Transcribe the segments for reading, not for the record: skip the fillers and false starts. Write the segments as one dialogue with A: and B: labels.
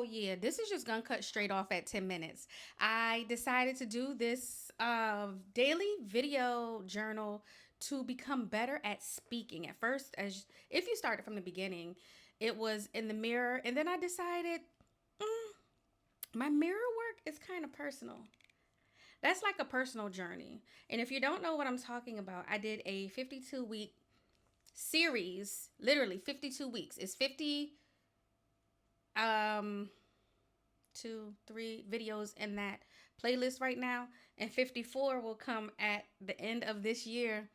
A: yeah, this is just gonna cut straight off at 10 minutes. I decided to do this daily video journal to become better at speaking. At first, as if you started from the beginning, it was in the mirror, and then I decided my mirror work is kind of personal. That's like a personal journey. And if you don't know what I'm talking about, I did a 52-week series, literally 52 weeks. It's 50 um 2 3 videos in that playlist right now, and 54 will come at the end of this year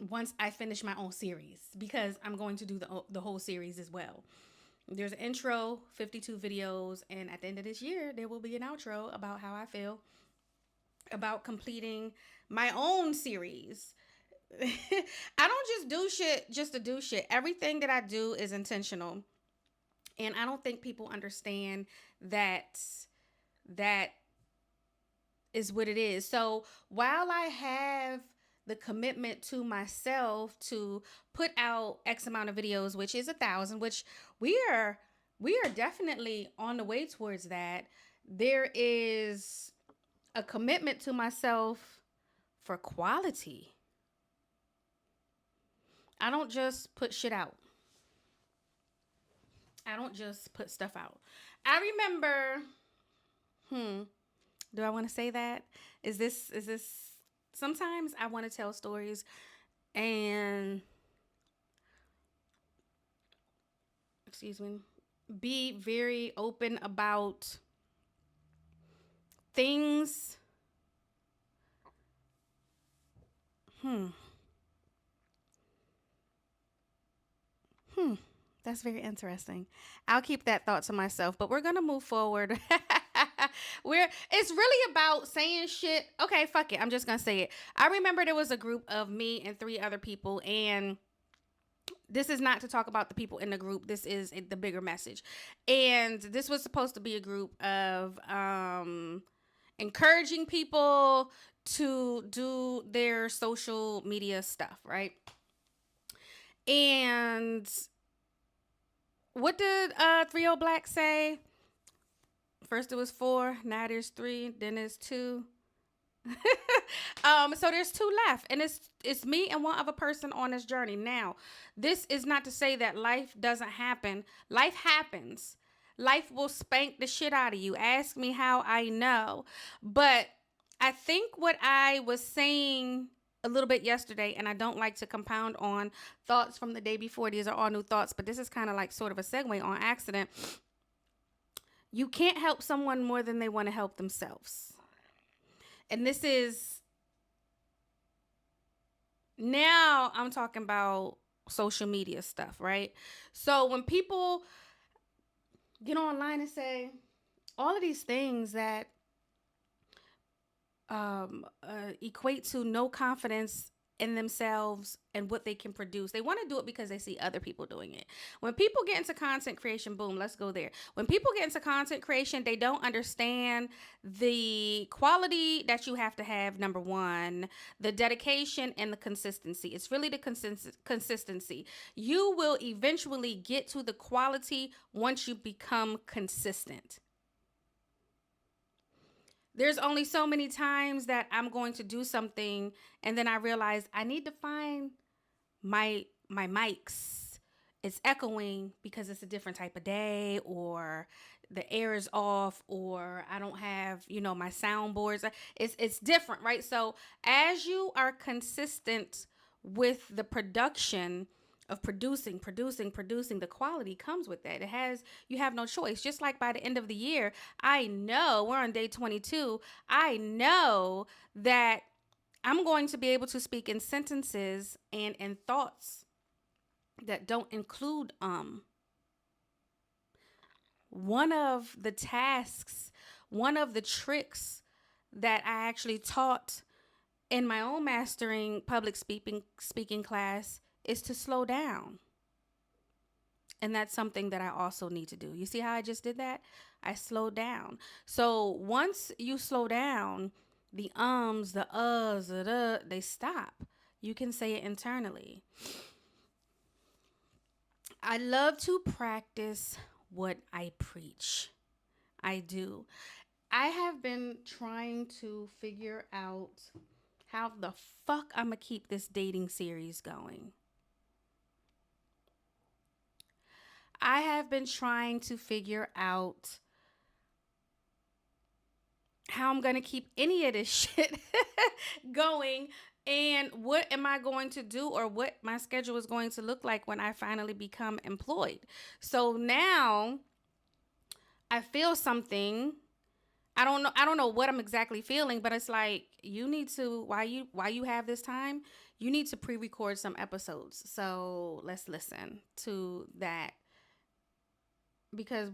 A: once I finish my own series, because I'm going to do the whole series as well. There's an intro, 52 videos, and at the end of this year there will be an outro about how I feel about completing my own series. I don't just do shit just to do shit. Everything that I do is intentional. And I don't think people understand that that is what it is. So while I have the commitment to myself to put out X amount of videos, which is 1,000, which we are definitely on the way towards that. There is a commitment to myself for quality. I don't just put shit out. I don't just put stuff out. I remember, do I want to say that? Is this sometimes I want to tell stories and excuse me, be very open about things. Hmm. Hmm. That's very interesting. I'll keep that thought to myself, but we're going to move forward. It's really about saying shit. Okay, fuck it. I'm just going to say it. I remember there was a group of me and 3 other people, and this is not to talk about the people in the group. This is the bigger message. And this was supposed to be a group of encouraging people to do their social media stuff, right? And what did 30 Black say? First it was 4, now there's 3, then there's 2. So there's 2 left, and it's me and one other person on this journey. Now, this is not to say that life doesn't happen. Life happens. Life will spank the shit out of you. Ask me how I know. But I think what I was saying a little bit yesterday, and I don't like to compound on thoughts from the day before. These are all new thoughts, but this is kind of like sort of a segue on accident. You can't help someone more than they want to help themselves. And this is, now I'm talking about social media stuff, right? So when people get online and say all of these things that equate to no confidence in themselves and what they can produce, they want to do it because they see other people doing it. When people get into content creation, boom, let's go there. When people get into content creation, they don't understand the quality that you have to have. Number one, the dedication and the consistency. It's really the consistency. You will eventually get to the quality once you become consistent. There's only so many times that I'm going to do something and then I realize I need to find my mics. It's echoing because it's a different type of day, or the air is off, or I don't have, my soundboards. It's different, right? So as you are consistent with the production of producing, the quality comes with that. You have no choice. Just like by the end of the year, I know we're on day 22. I know that I'm going to be able to speak in sentences and in thoughts that don't include one of the tasks, one of the tricks that I actually taught in my own mastering public speaking class is to slow down. And that's something that I also need to do. You see how I just did that? I slowed down. So once you slow down, the ums, the uhs, they stop. You can say it internally. I love to practice what I preach. I do. I have been trying to figure out how the fuck I'm gonna keep this dating series going. I have been trying to figure out how I'm gonna keep any of this shit going, and what am I going to do, or what my schedule is going to look like when I finally become employed. So now I feel something. I don't know what I'm exactly feeling, but it's like, you need to, while you have this time, you need to pre-record some episodes. So let's listen to that, because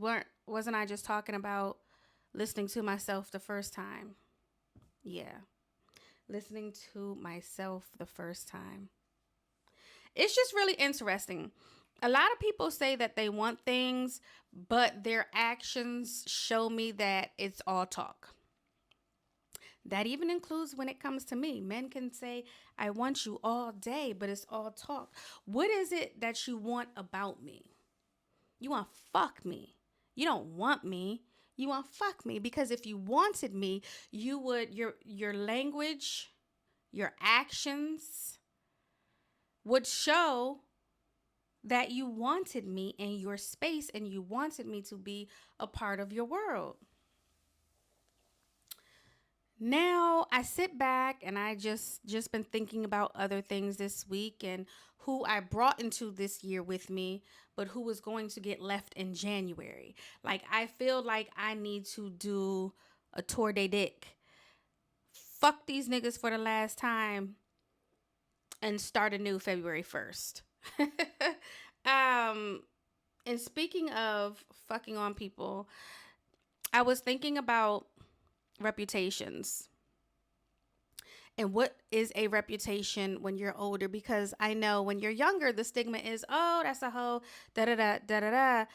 A: wasn't I just talking about listening to myself the first time? Yeah. Listening to myself the first time. It's just really interesting. A lot of people say that they want things, but their actions show me that it's all talk. That even includes when it comes to me. Men can say, I want you all day, but it's all talk. What is it that you want about me? You want fuck me. You don't want me. You want fuck me. Because if you wanted me, you would, your language, your actions would show that you wanted me in your space and you wanted me to be a part of your world. Now I sit back and I just been thinking about other things this week, and who I brought into this year with me, but who was going to get left in January. Like, I feel like I need to do a tour de dick. Fuck these niggas for the last time and start anew February 1st. And speaking of fucking on people, I was thinking about reputations. And what is a reputation when you're older? Because I know when you're younger, the stigma is, oh, that's a hoe, da da da da da da.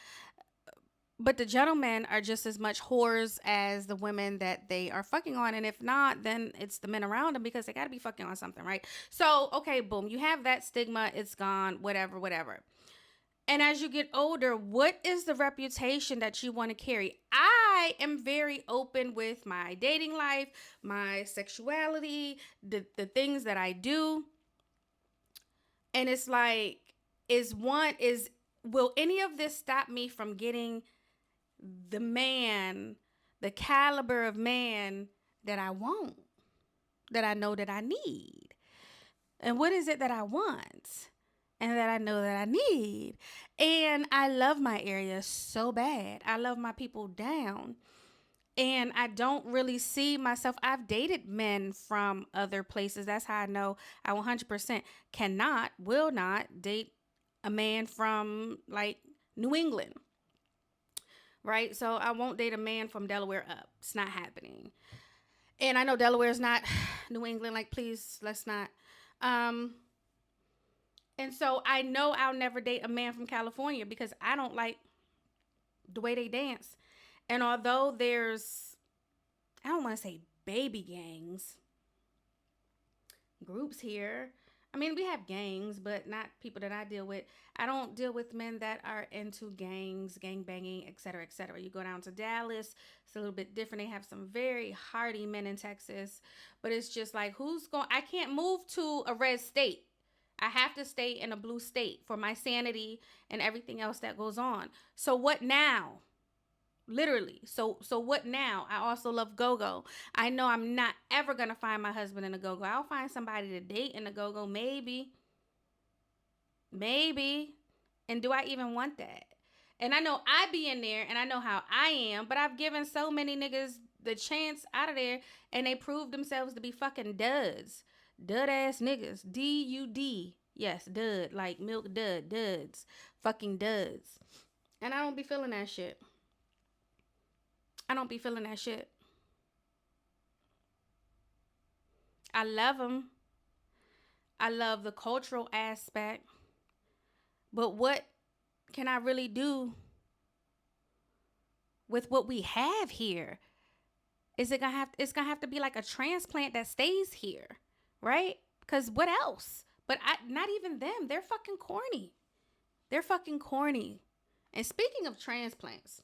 A: But the gentlemen are just as much whores as the women that they are fucking on. And if not, then it's the men around them, because they got to be fucking on something, right? So, okay, boom, you have that stigma. It's gone, whatever, whatever. And as you get older, what is the reputation that you want to carry? I am very open with my dating life, my sexuality, the things that I do. And it's like, will any of this stop me from getting the man, the caliber of man that I want, that I know that I need? And what is it that I want and that I know that I need? And I love my area so bad. I love my people down. And I don't really see myself. I've dated men from other places. That's how I know I 100% will not date a man from like New England. Right? So I won't date a man from Delaware up. It's not happening. And I know Delaware is not New England. Like, please, let's not. And so I know I'll never date a man from California, because I don't like the way they dance. And although there's, I don't want to say baby gangs, groups here. I mean, we have gangs, but not people that I deal with. I don't deal with men that are into gangs, gang banging, etc., etc. You go down to Dallas, it's a little bit different. They have some very hardy men in Texas, but it's just like, I can't move to a red state. I have to stay in a blue state for my sanity and everything else that goes on. So what now? Literally. So what now? I also love go-go. I know I'm not ever going to find my husband in a go-go. I'll find somebody to date in a go-go. Maybe. And do I even want that? And I know I be in there and I know how I am, but I've given so many niggas the chance out of there and they proved themselves to be fucking duds. Dud ass niggas. D-U-D. Yes, dud. Like milk dud. Duds. Fucking duds. And I don't be feeling that shit. I love them. I love the cultural aspect. But what can I really do with what we have here? It's gonna have to be like a transplant that stays here, right? Because what else? But not even them. They're fucking corny. And speaking of transplants,